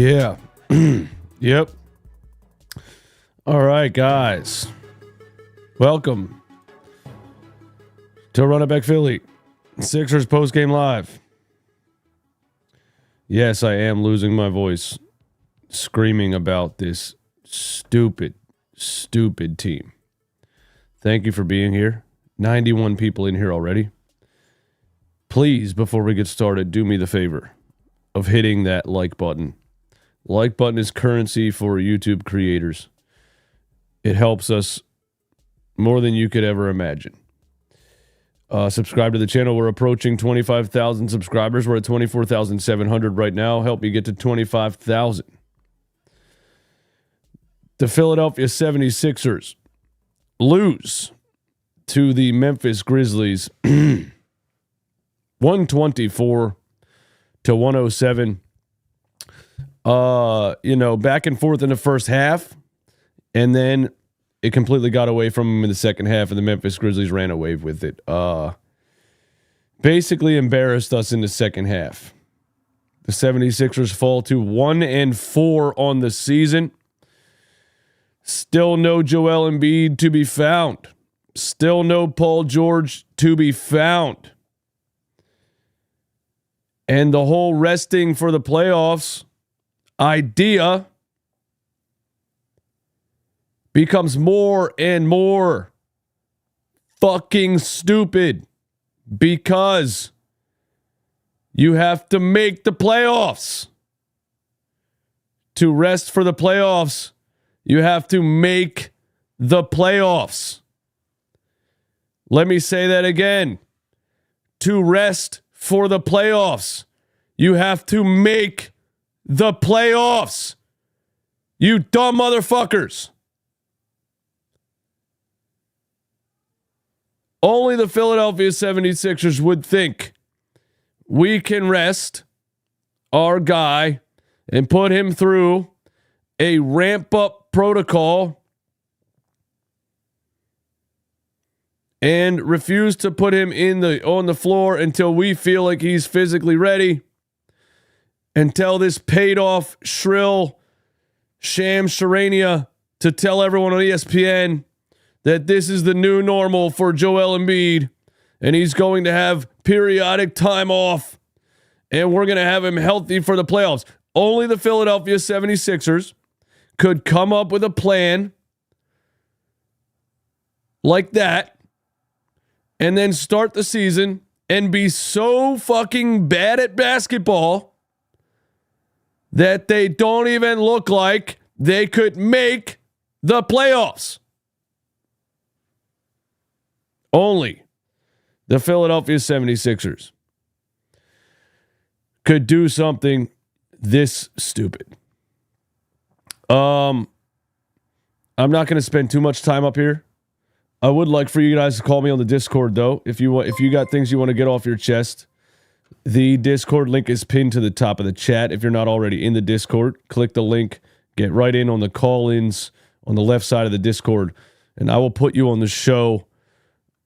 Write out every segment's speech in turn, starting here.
Yeah. Yep. All right, guys. Welcome to Run It Back Philly. Sixers postgame live. Yes, I am losing my voice screaming about this stupid team. Thank you for being here. 91 people in here already. Please, before we get started, do me the favor of hitting that like button. Like button is currency for YouTube creators. It helps us more than you could ever imagine. Subscribe to the channel. We're approaching 25,000 subscribers. We're at 24,700 right now. Help me get to 25,000. The Philadelphia 76ers lose to the Memphis Grizzlies 124 to 107. Back and forth in the first half, and then it completely got away from them in the second half, and the Memphis Grizzlies ran away with it. Basically embarrassed us in the second half. The 76ers fall to 1-4 on the season. Still no Joel Embiid to be found. Still no Paul George to be found. And the whole resting for the playoffs idea becomes more and more fucking stupid because you have to make the playoffs. To rest for the playoffs, you have to make the playoffs. Let me say that again. To rest for the playoffs, you have to make the playoffs. You dumb motherfuckers. Only the Philadelphia 76ers would think we can rest our guy and put him through a ramp-up protocol and refuse to put him on the floor until we feel like he's physically ready, until this paid-off, shrill sham charania to tell everyone on ESPN that this is the new normal for Joel Embiid, and he's going to have periodic time off, and we're going to have him healthy for the playoffs. Only the Philadelphia 76ers could come up with a plan like that and then start the season and be so fucking bad at basketball that they don't even look like they could make the playoffs. Only the Philadelphia 76ers could do something this stupid. I'm not going to spend too much time up here. I would like for you guys to call me on the Discord, though. If you got things you want to get off your chest, the Discord link is pinned to the top of the chat. If you're not already in the Discord, click the link, get right in on the call-ins on the left side of the Discord, and I will put you on the show.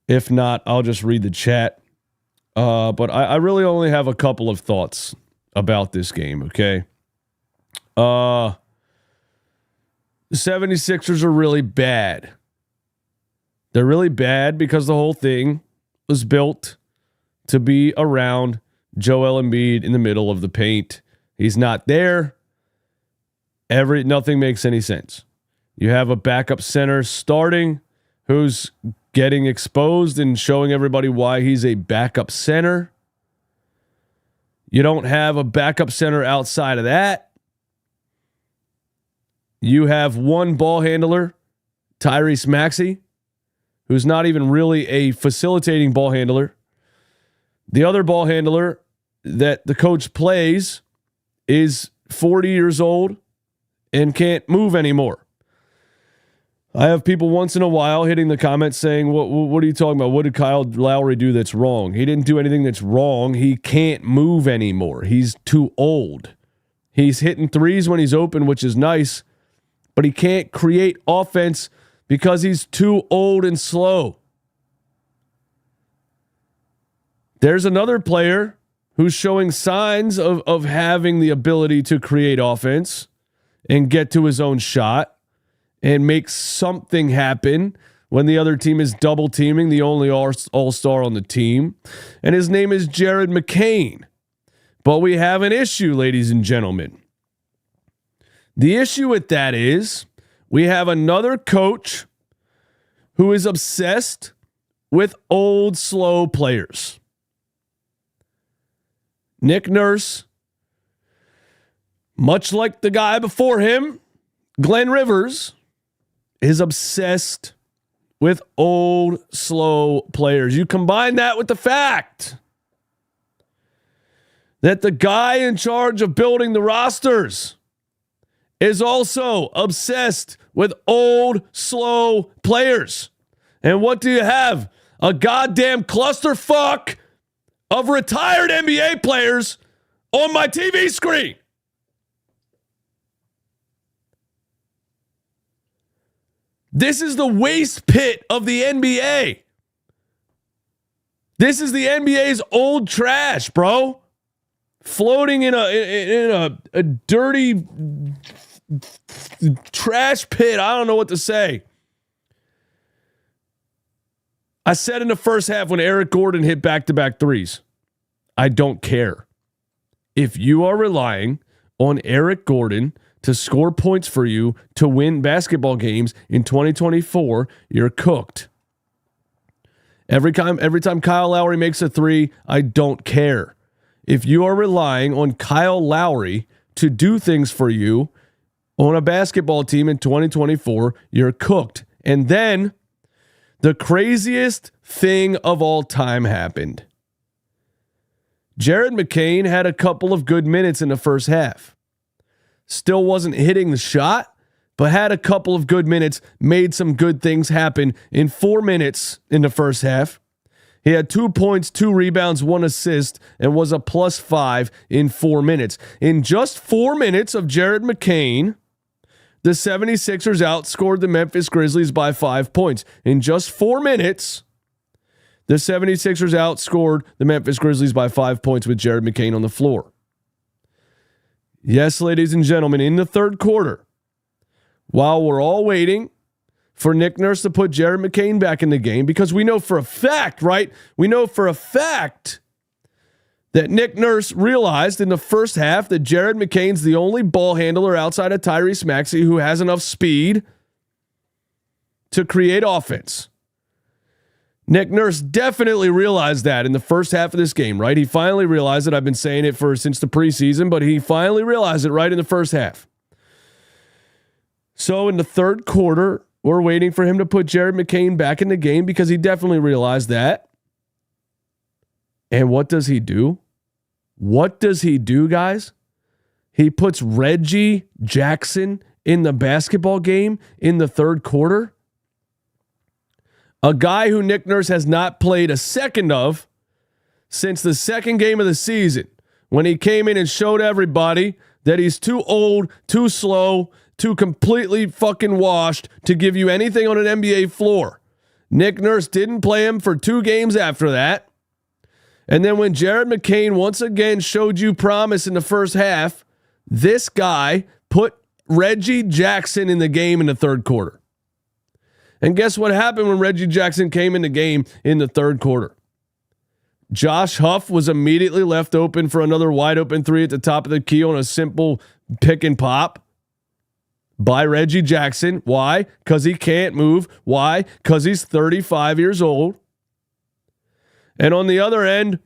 If not, I'll just read the chat. But I really only have a couple of thoughts about this game, okay? The 76ers are really bad. They're really bad because the whole thing was built to be around Joel Embiid in the middle of the paint. He's not there. Nothing makes any sense. You have a backup center starting who's getting exposed and showing everybody why he's a backup center. You don't have a backup center outside of that. You have one ball handler, Tyrese Maxey, who's not even really a facilitating ball handler. The other ball handler that the coach plays is 40 years old and can't move anymore. I have people once in a while hitting the comments saying, what are you talking about? What did Kyle Lowry do that's wrong? He didn't do anything that's wrong. He can't move anymore. He's too old. He's hitting threes when he's open, which is nice, but he can't create offense because he's too old and slow. There's another player who's showing signs of having the ability to create offense and get to his own shot and make something happen when the other team is double teaming the only all-star on the team. And his name is Jared McCain. But we have an issue, ladies and gentlemen. The issue with that is we have another coach who is obsessed with old, slow players. Nick Nurse, much like the guy before him, Glenn Rivers, is obsessed with old, slow players. You combine that with the fact that the guy in charge of building the rosters is also obsessed with old, slow players. And what do you have? A goddamn clusterfuck of retired NBA players on my TV screen. This is the waste pit of the NBA. This is the NBA's old trash, bro. Floating in a dirty trash pit. I don't know what to say. I said in the first half when Eric Gordon hit back-to-back threes, I don't care. If you are relying on Eric Gordon to score points for you to win basketball games in 2024, you're cooked. Every time Kyle Lowry makes a three, I don't care. If you are relying on Kyle Lowry to do things for you on a basketball team in 2024, you're cooked. And then the craziest thing of all time happened. Jared McCain had a couple of good minutes in the first half. Still wasn't hitting the shot, but had a couple of good minutes, made some good things happen in 4 minutes in the first half. He had 2 points, 2 rebounds, 1 assist, and was a +5 in 4 minutes. In just 4 minutes of Jared McCain, the 76ers outscored the Memphis Grizzlies by 5 points. In just 4 minutes, the 76ers outscored the Memphis Grizzlies by 5 points with Jared McCain on the floor. Yes, ladies and gentlemen, in the third quarter, while we're all waiting for Nick Nurse to put Jared McCain back in the game, because we know for a fact, right? We know for a fact that Nick Nurse realized in the first half that Jared McCain's the only ball handler outside of Tyrese Maxey who has enough speed to create offense. Nick Nurse definitely realized that in the first half of this game, right? He finally realized it. I've been saying it since the preseason, but he finally realized it right in the first half. So in the third quarter, we're waiting for him to put Jared McCain back in the game because he definitely realized that. And what does he do? What does he do, guys? He puts Reggie Jackson in the basketball game in the third quarter. A guy who Nick Nurse has not played a second of since the second game of the season, when he came in and showed everybody that he's too old, too slow, too completely fucking washed to give you anything on an NBA floor. Nick Nurse didn't play him for 2 games after that. And then when Jared McCain once again showed you promise in the first half, this guy put Reggie Jackson in the game in the third quarter. And guess what happened when Reggie Jackson came in the game in the third quarter? Josh Huff was immediately left open for another wide open three at the top of the key on a simple pick and pop by Reggie Jackson. Why? Because he can't move. Why? Because he's 35 years old. And on the other end,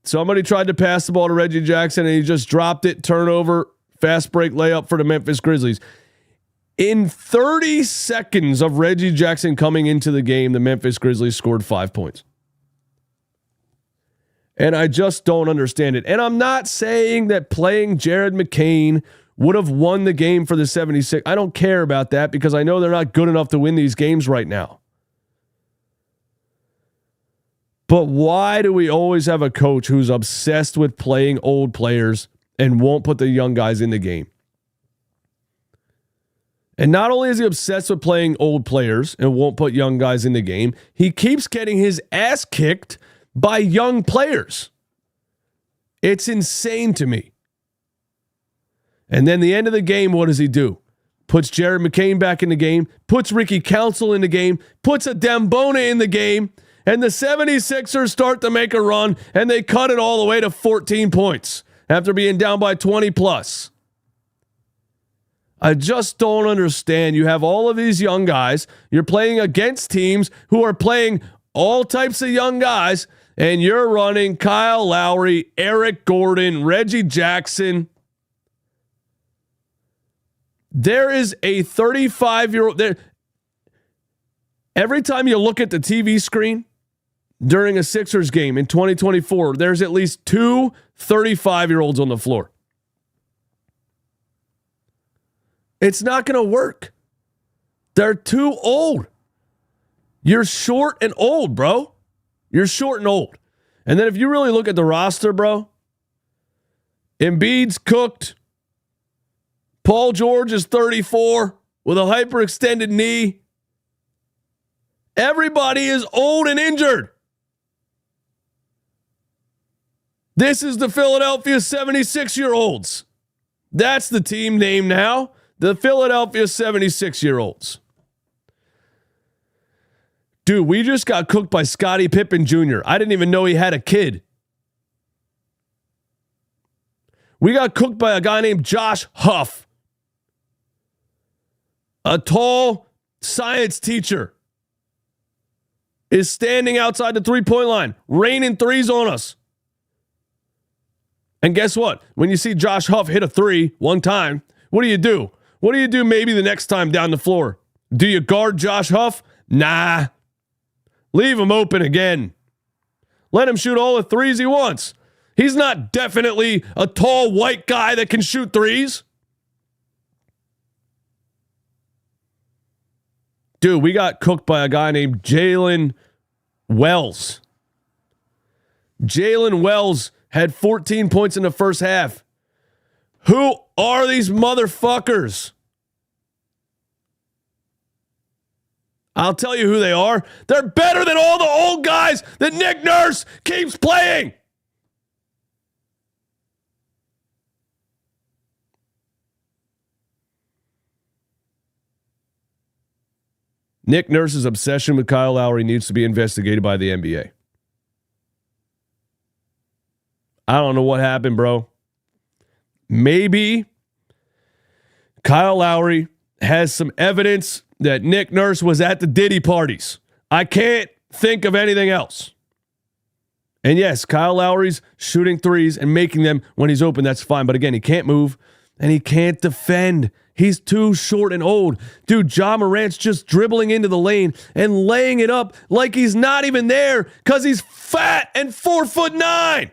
somebody tried to pass the ball to Reggie Jackson and he just dropped it, turnover, fast break layup for the Memphis Grizzlies. In 30 seconds of Reggie Jackson coming into the game, the Memphis Grizzlies scored 5 points. And I just don't understand it. And I'm not saying that playing Jared McCain would have won the game for the 76ers. I don't care about that because I know they're not good enough to win these games right now. But why do we always have a coach who's obsessed with playing old players and won't put the young guys in the game? And not only is he obsessed with playing old players and won't put young guys in the game, he keeps getting his ass kicked by young players. It's insane to me. And then the end of the game, what does he do? Puts Jared McCain back in the game, puts Ricky Council in the game, puts a Dembona in the game, and the 76ers start to make a run, and they cut it all the way to 14 points after being down by 20 plus. I just don't understand. You have all of these young guys. You're playing against teams who are playing all types of young guys, and you're running Kyle Lowry, Eric Gordon, Reggie Jackson. There is a 35-year-old there. Every time you look at the TV screen during a Sixers game in 2024, there's at least two 35-year-olds on the floor. It's not going to work. They're too old. You're short and old, bro. You're short and old. And then if you really look at the roster, bro, Embiid's cooked. Paul George is 34 with a hyperextended knee. Everybody is old and injured. This is the Philadelphia 76-year-olds. That's the team name now. The Philadelphia 76-year-olds. Dude, we just got cooked by Scottie Pippen Jr. I didn't even know he had a kid. We got cooked by a guy named Josh Huff. A tall science teacher is standing outside the three-point line, raining threes on us. And guess what? When you see Josh Huff hit a three one time, what do you do? What do you do maybe the next time down the floor? Do you guard Josh Huff? Nah. Leave him open again. Let him shoot all the threes he wants. He's not definitely a tall white guy that can shoot threes. Dude, we got cooked by a guy named Jalen Wells. Jalen Wells had 14 points in the first half. Who are these motherfuckers? I'll tell you who they are. They're better than all the old guys that Nick Nurse keeps playing. Nick Nurse's obsession with Kyle Lowry needs to be investigated by the NBA. I don't know what happened, bro. Maybe Kyle Lowry has some evidence that Nick Nurse was at the Diddy parties. I can't think of anything else. And yes, Kyle Lowry's shooting threes and making them when he's open. That's fine. But again, he can't move and he can't defend. He's too short and old. Dude, Ja Morant's just dribbling into the lane and laying it up like he's not even there because he's fat and 4'9".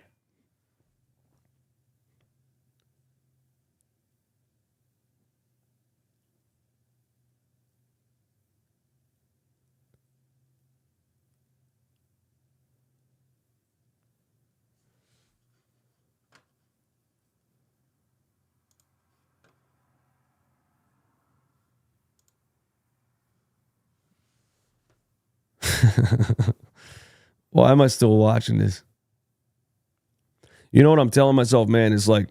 Why am I still watching this? You know what I'm telling myself, man, is like,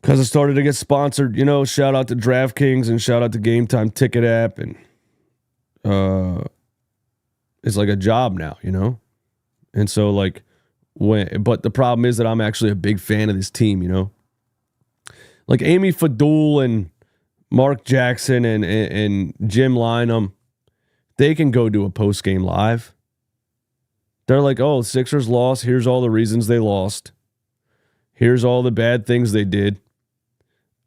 because I started to get sponsored, you know, shout out to DraftKings and shout out to Game Time Ticket app. And it's like a job now, you know? And so like, but the problem is that I'm actually a big fan of this team, you know? Like Amy Fadul and Mark Jackson and Jim Lynam, they can go do a post-game live. They're like, oh, Sixers lost. Here's all the reasons they lost. Here's all the bad things they did.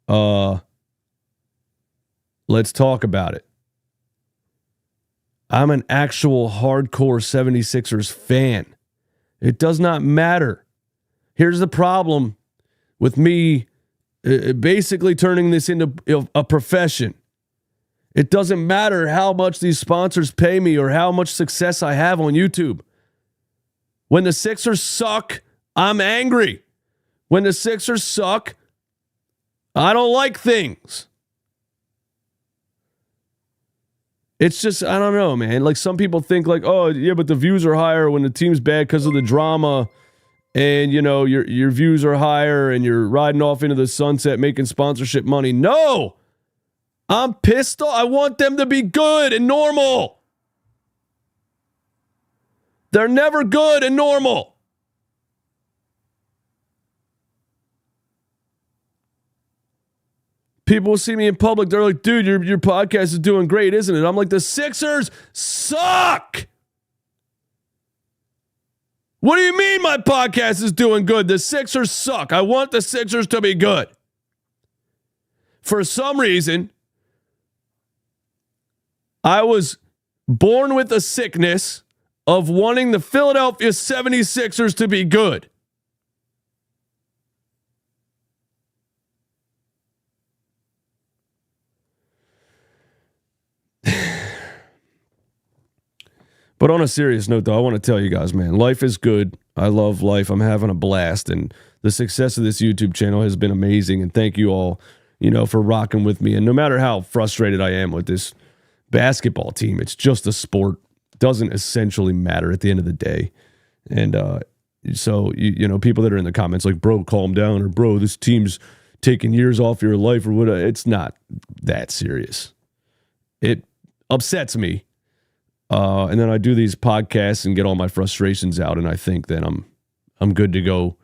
Let's talk about it. I'm an actual hardcore 76ers fan. It does not matter. Here's the problem with me basically turning this into a profession. It doesn't matter how much these sponsors pay me or how much success I have on YouTube. When the Sixers suck, I'm angry. When the Sixers suck, I don't like things. It's just, I don't know, man. Like some people think like, oh, yeah, but the views are higher when the team's bad because of the drama and your views are higher and you're riding off into the sunset making sponsorship money. No, I'm pissed off. I want them to be good and normal. They're never good and normal. People will see me in public. They're like, dude, your podcast is doing great, isn't it? I'm like, the Sixers suck. What do you mean my podcast is doing good? The Sixers suck. I want the Sixers to be good. For some reason, I was born with a sickness of wanting the Philadelphia 76ers to be good. But on a serious note, though, I want to tell you guys, man, life is good. I love life. I'm having a blast. And the success of this YouTube channel has been amazing. And thank you all, for rocking with me. And no matter how frustrated I am with this basketball team, it's just a sport. It doesn't essentially matter at the end of the day. And so, people that are in the comments like, bro, calm down, or bro, this team's taking years off your life, or whatever. It's not that serious. It upsets me. And then I do these podcasts and get all my frustrations out, and I think that I'm good to go,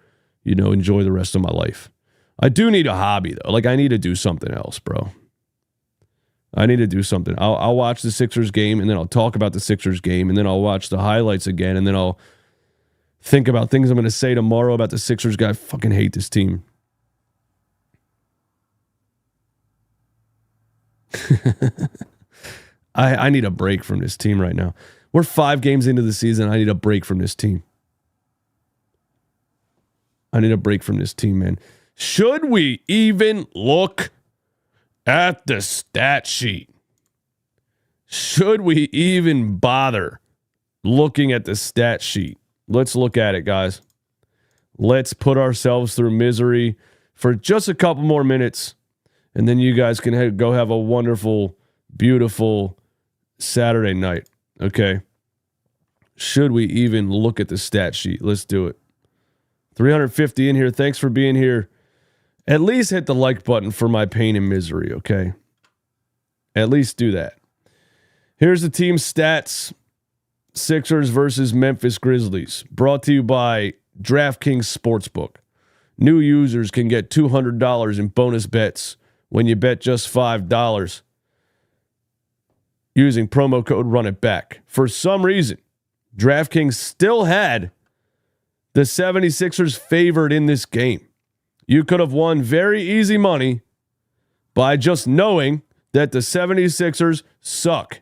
enjoy the rest of my life. I do need a hobby, though. Like, I need to do something else, bro. I need to do something. I'll watch the Sixers game, and then I'll talk about the Sixers game, and then I'll watch the highlights again, and then I'll think about things I'm going to say tomorrow about the Sixers guy. I fucking hate this team. I need a break from this team right now. We're 5 games into the season. I need a break from this team. I need a break from this team, man. Should we even look at the stat sheet? Should we even bother looking at the stat sheet? Let's look at it, guys. Let's put ourselves through misery for just a couple more minutes, and then you guys can go have a wonderful, beautiful Saturday night. Okay. Should we even look at the stat sheet? Let's do it. 350 in here. Thanks for being here. At least hit the like button for my pain and misery, okay? At least do that. Here's the team stats. Sixers versus Memphis Grizzlies. Brought to you by DraftKings Sportsbook. New users can get $200 in bonus bets when you bet just $5. Using promo code RUNITBACK. For some reason, DraftKings still had the 76ers favored in this game. You could have won very easy money by just knowing that the 76ers suck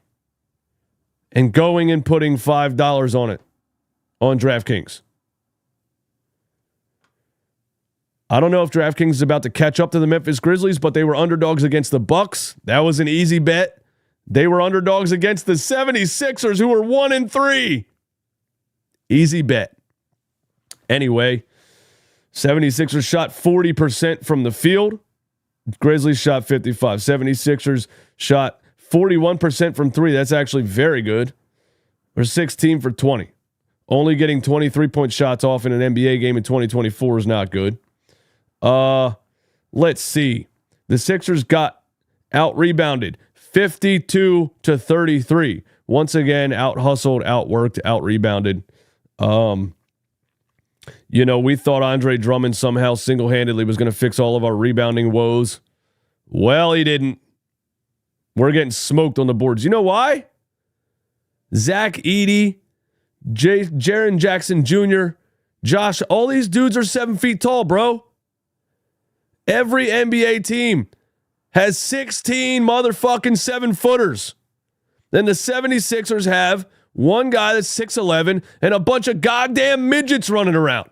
and going and putting $5 on it on DraftKings. I don't know if DraftKings is about to catch up to the Memphis Grizzlies, but they were underdogs against the Bucks. That was an easy bet. They were underdogs against the 76ers, who were 1-3. Easy bet. Anyway, 76ers shot 40% from the field. Grizzlies shot 55. 76ers shot 41% from 3. That's actually very good. Or 16 for 20. Only getting 23-point shots off in an NBA game in 2024 is not good. Let's see. The Sixers got out-rebounded 52-33. Once again, out-hustled, out-worked, out-rebounded. We thought Andre Drummond somehow single-handedly was going to fix all of our rebounding woes. Well, he didn't. We're getting smoked on the boards. You know why? Zach Edey, Jaren Jackson Jr., Josh, all these dudes are 7 feet tall, bro. Every NBA team has 16 motherfucking 7-footers. Then the 76ers have one guy that's 6'11" and a bunch of goddamn midgets running around.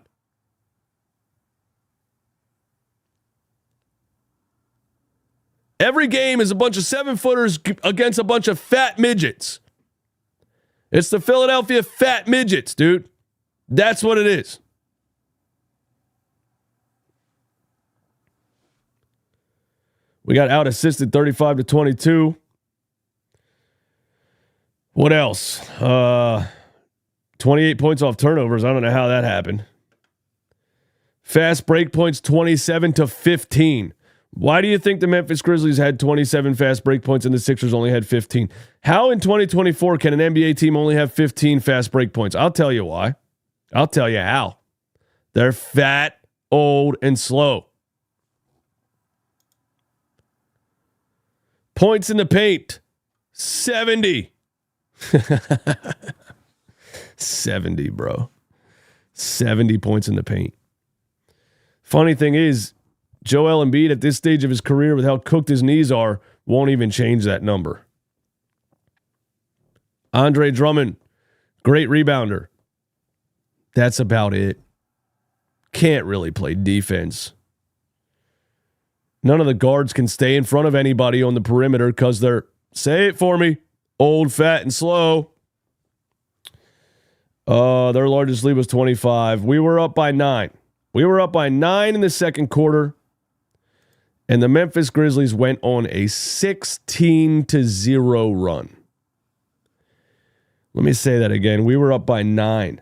Every game is a bunch of 7-footers against a bunch of fat midgets. It's the Philadelphia fat midgets, dude. That's what it is. We got out-assisted 35-22. What else? 28 points off turnovers. I don't know how that happened. Fast break points 27-15. Why do you think the Memphis Grizzlies had 27 fast break points and the Sixers only had 15? How in 2024 can an NBA team only have 15 fast break points? I'll tell you why. I'll tell you how. They're fat, old, and slow. Points in the paint, 70. 70, bro. 70 points in the paint. Funny thing is, Joel Embiid at this stage of his career with how cooked his knees are won't even change that number. Andre Drummond, great rebounder. That's about it. Can't really play defense. None of the guards can stay in front of anybody on the perimeter because they're, say it for me, old, fat, and slow. Their largest lead was 25. We were up by 9. We were up by 9 in the second quarter. And the Memphis Grizzlies went on a 16-0 run. Let me say that again. We were up by 9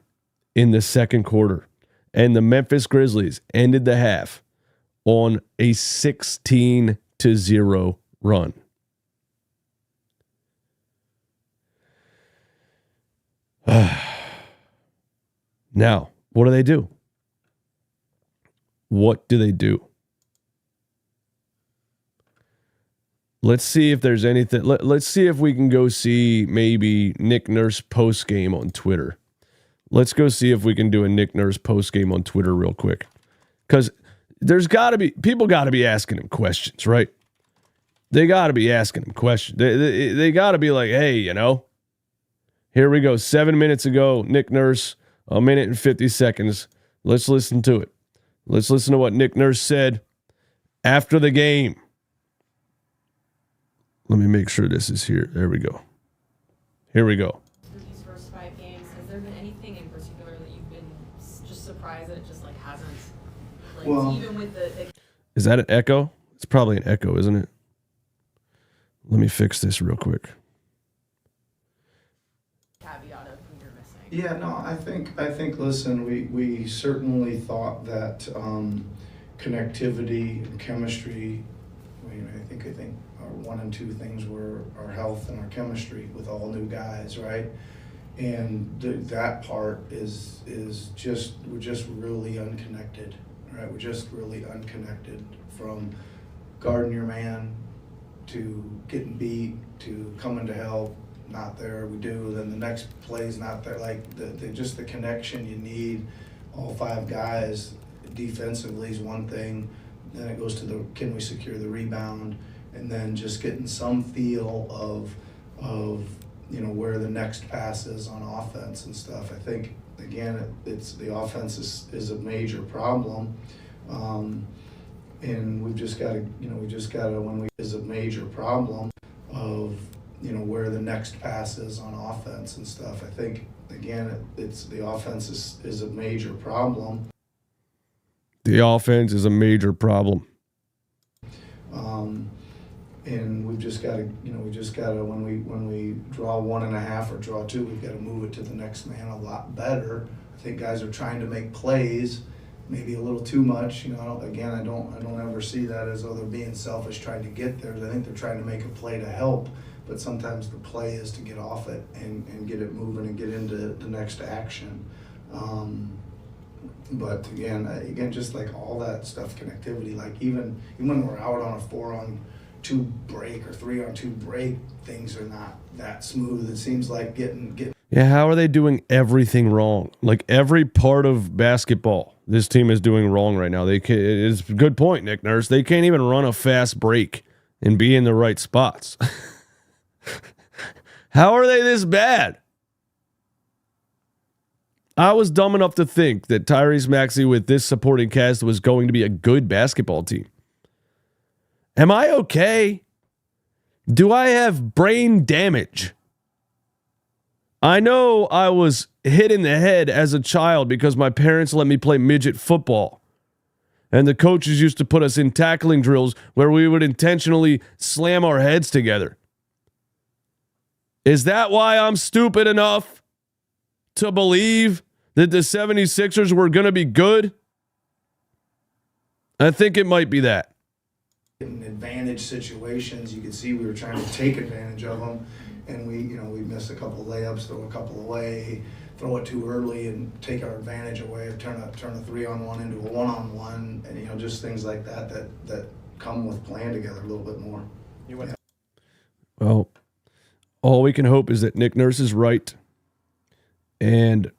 in the second quarter. And the Memphis Grizzlies ended the half on a 16-0 run. Now, what do they do? What do they do? Let's see if there's anything. Let's see if we can go see maybe Nick Nurse postgame on Twitter. Let's go see if we can do a Nick Nurse postgame on Twitter real quick. Because there's got to be, people got to be asking him questions, right? They got to be asking him questions. They got to be like, hey, you know, here we go. 7 minutes ago, Nick Nurse, 1 minute and 50 seconds. Let's listen to it. Let's listen to what Nick Nurse said after the game. Let me make sure this is here. There we go. Here we go. Through these first 5 games, has there been anything in particular that you've been just surprised that it just like hasn't? Like, well, even with the is that an echo? It's probably an echo, isn't it? Let me fix this real quick. Caveat of who you're missing. Yeah, no, I think. Listen, we certainly thought that connectivity and chemistry. I think our 1 and 2 things were our health and our chemistry with all new guys, right? And that part is just, we're just really unconnected, right? We're just really unconnected, from guarding your man to getting beat to coming to help. Not there, we do. Then the next play's not there. Like just the connection you need. All 5 guys defensively is one thing. Then it goes to can we secure the rebound, and then just getting some feel of where the next pass is on offense and stuff. I think again it's the offense is a major problem, and we've just got to is a major problem of where the next pass is on offense and stuff. I think again it's the offense is a major problem. The offense is a major problem. And we've just got to, when we draw 1.5 or draw 2, we've got to move it to the next man a lot better. I think guys are trying to make plays, maybe a little too much. I don't ever see that as though they're being selfish trying to get there. I think they're trying to make a play to help, but sometimes the play is to get off it and get it moving and get into the next action. But again, just like all that stuff, connectivity, like even when we're out on a 4-on-2 break or 3-on-2 break, things are not that smooth. It seems like getting. Yeah, how are they doing everything wrong? Like every part of basketball, this team is doing wrong right now. It's a good point, Nick Nurse. They can't even run a fast break and be in the right spots. How are they this bad? I was dumb enough to think that Tyrese Maxey with this supporting cast was going to be a good basketball team. Am I okay? Do I have brain damage? I know I was hit in the head as a child because my parents let me play midget football. And the coaches used to put us in tackling drills where we would intentionally slam our heads together. Is that why I'm stupid enough to believe that the 76ers were going to be good? I think it might be that. In advantage situations, you could see we were trying to take advantage of them, and we missed a couple layups, throw a couple away, throw it too early, and take our advantage away, turn a 3-on-1 into a 1-on-1, and just things like that come with playing together a little bit more. Well, all we can hope is that Nick Nurse is right, and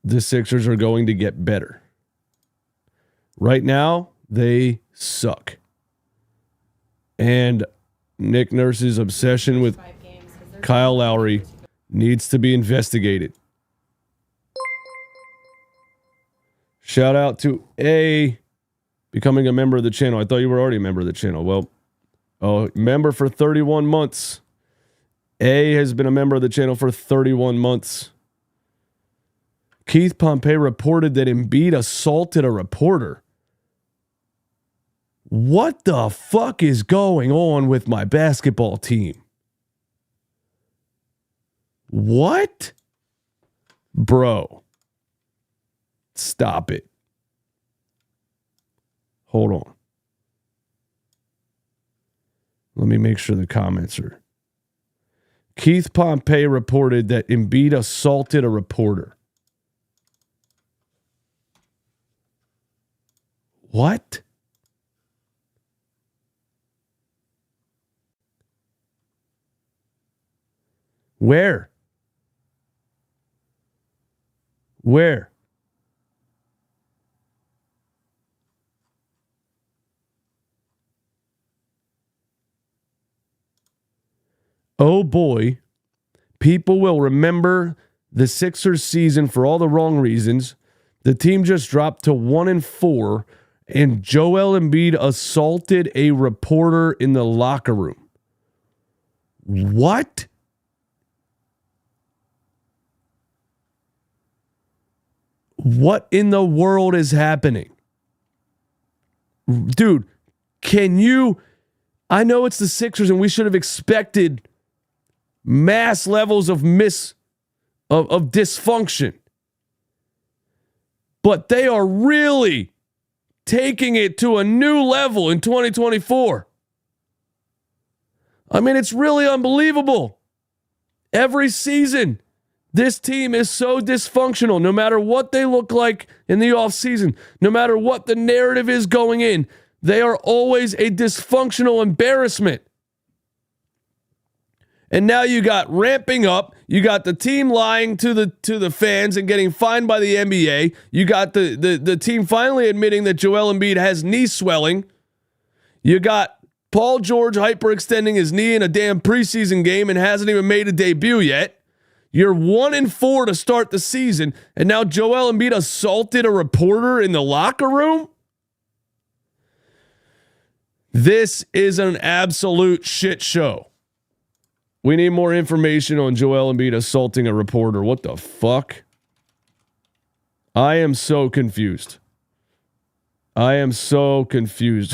the Sixers are going to get better. Right now, they suck. And Nick Nurse's obsession with Kyle Lowry needs to be investigated. Shout out to A becoming a member of the channel. I thought you were already a member of the channel. Well, member for 31 months. A has been a member of the channel for 31 months. Keith Pompey reported that Embiid assaulted a reporter. What the fuck is going on with my basketball team? What? Bro. Stop it. Hold on. Let me make sure the comments are. Keith Pompey reported that Embiid assaulted a reporter. What? Where? Where? Oh boy, people will remember the Sixers season for all the wrong reasons. The team just dropped to 1-4, and Joel Embiid assaulted a reporter in the locker room. What? What in the world is happening? Dude, can you... I know it's the Sixers, and we should have expected mass levels of dysfunction. But they are really taking it to a new level in 2024. I mean, it's really unbelievable. Every season, this team is so dysfunctional, no matter what they look like in the offseason, no matter what the narrative is going in, they are always a dysfunctional embarrassment. And now you got ramping up. You got the team lying to the fans and getting fined by the NBA. You got the team finally admitting that Joel Embiid has knee swelling. You got Paul George hyperextending his knee in a damn preseason game and hasn't even made a debut yet. You're 1-4 to start the season, and now Joel Embiid assaulted a reporter in the locker room? This is an absolute shit show. We need more information on Joel Embiid assaulting a reporter. What the fuck? I am so confused. I am so confused.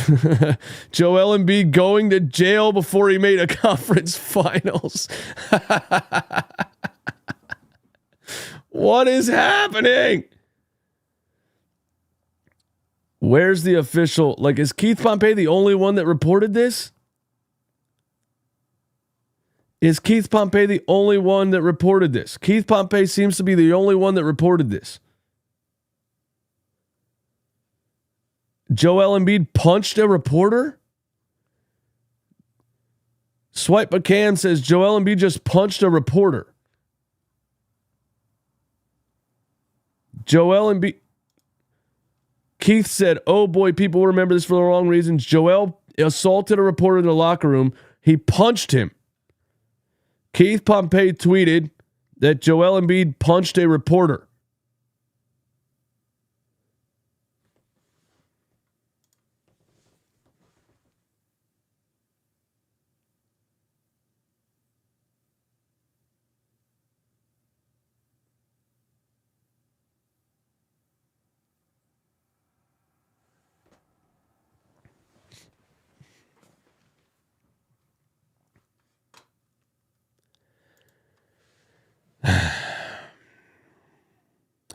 Joel Embiid going to jail before he made a conference finals. What is happening? Where's the official? Like, is Keith Pompey the only one that reported this? Is Keith Pompey the only one that reported this? Keith Pompey seems to be the only one that reported this. Joel Embiid punched a reporter? Swipe McCann says Joel Embiid just punched a reporter. Joel Embiid. Keith said, oh boy, people will remember this for the wrong reasons. Joel assaulted a reporter in the locker room. He punched him. Keith Pompey tweeted that Joel Embiid punched a reporter.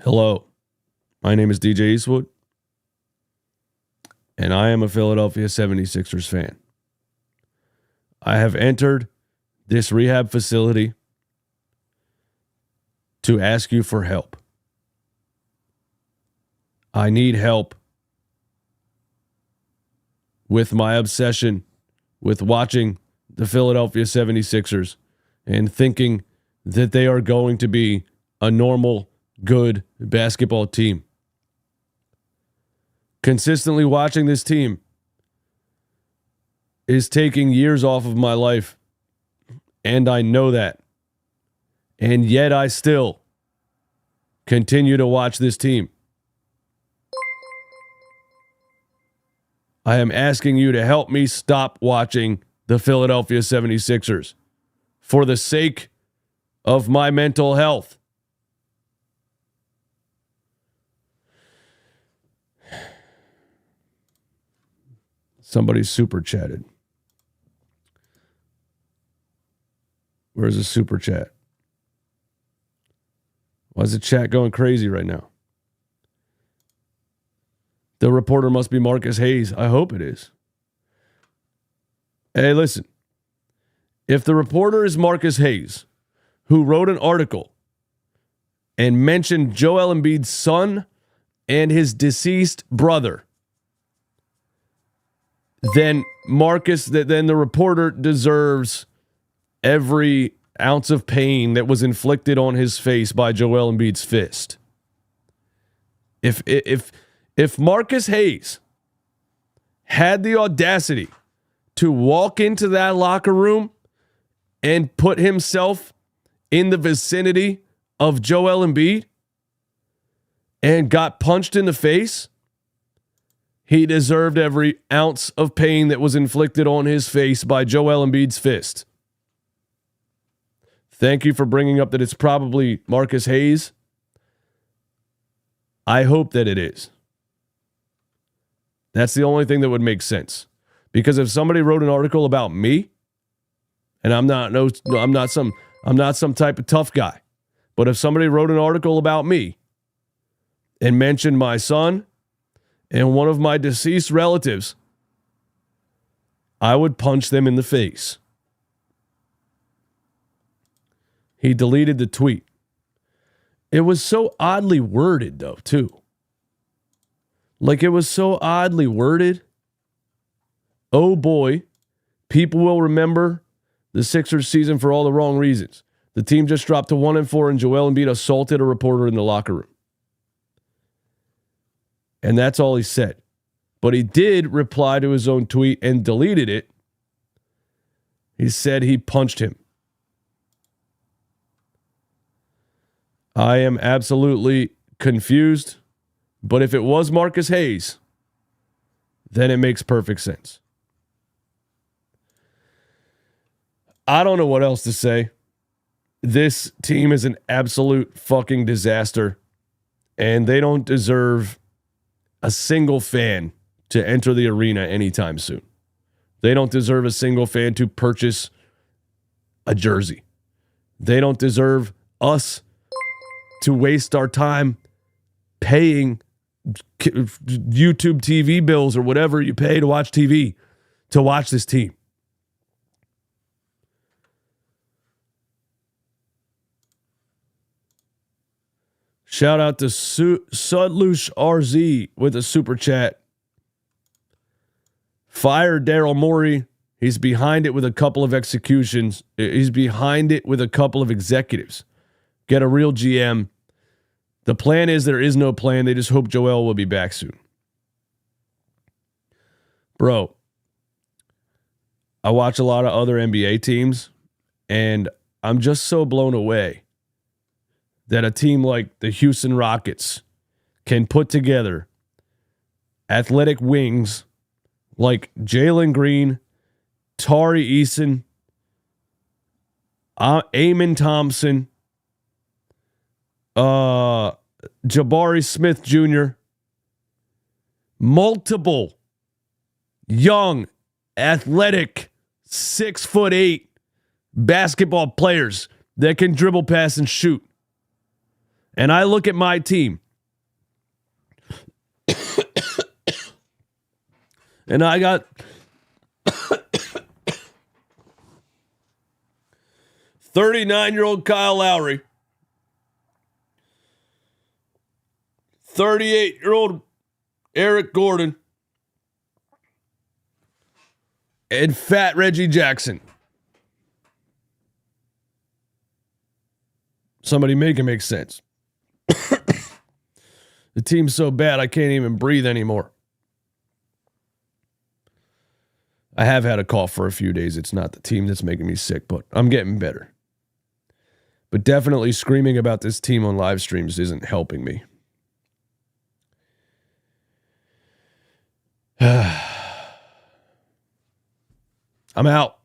Hello, my name is DJ Eastwood, and I am a Philadelphia 76ers fan. I have entered this rehab facility to ask you for help. I need help with my obsession with watching the Philadelphia 76ers and thinking that they are going to be a normal, good basketball team. Consistently watching this team is taking years off of my life, and I know that. And yet I still continue to watch this team. I am asking you to help me stop watching the Philadelphia 76ers for the sake of my mental health. Somebody super chatted. Where's the super chat? Why is the chat going crazy right now? The reporter must be Marcus Hayes. I hope it is. Hey, listen. If the reporter is Marcus Hayes, who wrote an article and mentioned Joel Embiid's son and his deceased brother, then then the reporter deserves every ounce of pain that was inflicted on his face by Joel Embiid's fist. If Marcus Hayes had the audacity to walk into that locker room and put himself in the vicinity of Joel Embiid and got punched in the face, he deserved every ounce of pain that was inflicted on his face by Joel Embiid's fist. Thank you for bringing up that it's probably Marcus Hayes. I hope that it is. That's the only thing that would make sense. Because if somebody wrote an article about me, and I'm not some type of tough guy, but if somebody wrote an article about me and mentioned my son and one of my deceased relatives, I would punch them in the face. He deleted the tweet. It was so oddly worded, though, too. Like, it was so oddly worded. Oh, boy. People will remember the Sixers season for all the wrong reasons. The team just dropped to 1-4, and Joel Embiid assaulted a reporter in the locker room. And that's all he said. But he did reply to his own tweet and deleted it. He said he punched him. I am absolutely confused. But if it was Marcus Hayes, then it makes perfect sense. I don't know what else to say. This team is an absolute fucking disaster. And they don't deserve a single fan to enter the arena anytime soon. They don't deserve a single fan to purchase a jersey. They don't deserve us to waste our time paying YouTube TV bills or whatever you pay to watch TV to watch this team. Shout out to Sudlush RZ with a super chat. Fire Daryl Morey. He's behind it with a couple of executions. He's behind it with a couple of executives. Get a real GM. The plan is there is no plan. They just hope Joel will be back soon. Bro, I watch a lot of other NBA teams, and I'm just so blown away that a team like the Houston Rockets can put together athletic wings like Jalen Green, Tari Eason, Amon Thompson, Jabari Smith Jr., multiple young, athletic, 6'8" basketball players that can dribble, pass, and shoot. And I look at my team And I got 39-year-old Kyle Lowry, 38-year-old Eric Gordon, and fat Reggie Jackson. Somebody make it make sense. The team's so bad I can't even breathe anymore. I have had a cough for a few days. It's not the team that's making me sick, but I'm getting better. But definitely screaming about this team on live streams isn't helping me. I'm out.